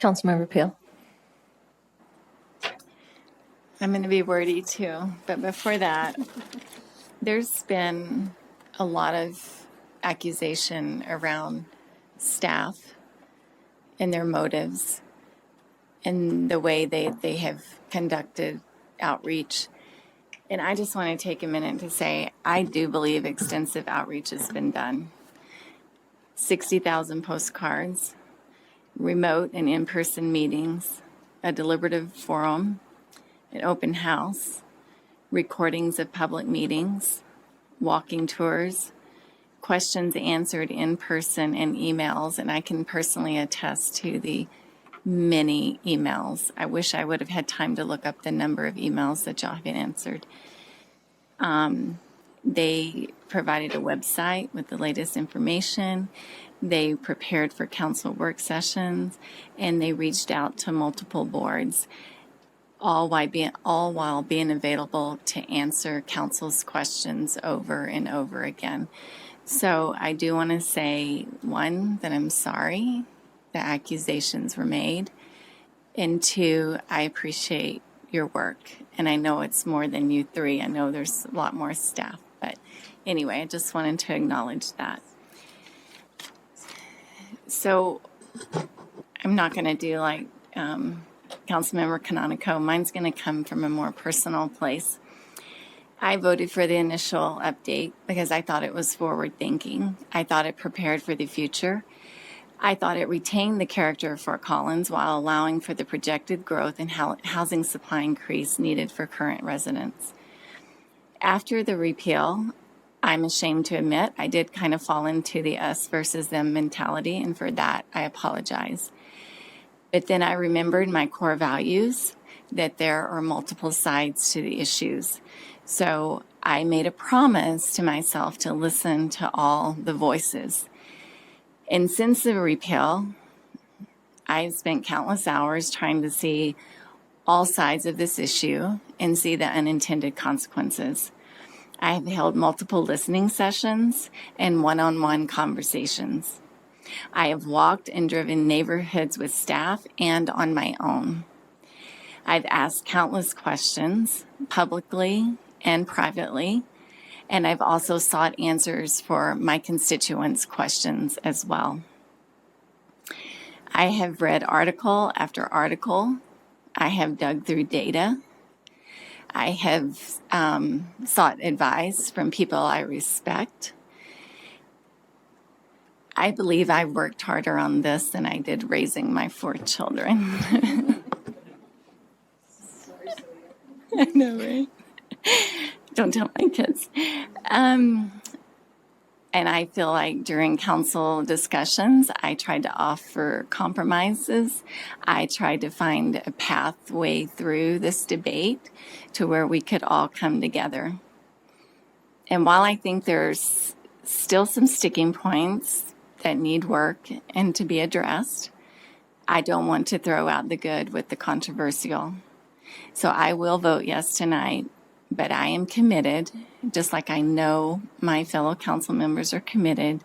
Councilmember Peel. I'm going to be wordy too, but before that, there's been a lot of accusation around staff and their motives and the way they have conducted outreach. And I just want to take a minute to say I do believe extensive outreach has been done. 60,000 postcards, remote and in-person meetings, a deliberative forum, an open house, recordings of public meetings, walking tours, questions answered in person, and emails. And I can personally attest to the many emails. I wish I would have had time to look up the number of emails that y'all have answered. They provided a website with the latest information. They prepared for council work sessions, and they reached out to multiple boards, all while being available to answer council's questions over and over again. So I do want to say, one, that I'm sorry the accusations were made, and two, I appreciate your work. And I know it's more than you three. I know there's a lot more staff. But anyway, I just wanted to acknowledge that. So I'm not going to do like Councilmember Canonico. Mine's going to come from a more personal place. I voted for the initial update because I thought it was forward thinking. I thought it prepared for the future. I thought it retained the character of Fort Collins while allowing for the projected growth and housing supply increase needed for current residents. After the repeal, I'm ashamed to admit I did kind of fall into the us versus them mentality, and for that I apologize. But then I remembered my core values, that there are multiple sides to the issues. So I made a promise to myself to listen to all the voices. And since the repeal, I've spent countless hours trying to see all sides of this issue and see the unintended consequences. I have held multiple listening sessions and one-on-one conversations. I have walked and driven neighborhoods with staff and on my own. I've asked countless questions, publicly and privately, and I've also sought answers for my constituents' questions as well. I have read article after article. I have dug through data. I have sought advice from people I respect. I believe I worked harder on this than I did raising my 4 children. I know, right? Don't tell my kids. And I feel like during council discussions, I tried to offer compromises. I tried to find a pathway through this debate to where we could all come together. And while I think there's still some sticking points that need work and to be addressed, I don't want to throw out the good with the controversial. So I will vote yes tonight, but I am committed, just like I know my fellow council members are committed,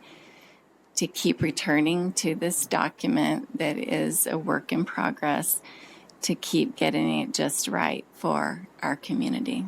to keep returning to this document that is a work in progress, to keep getting it just right for our community.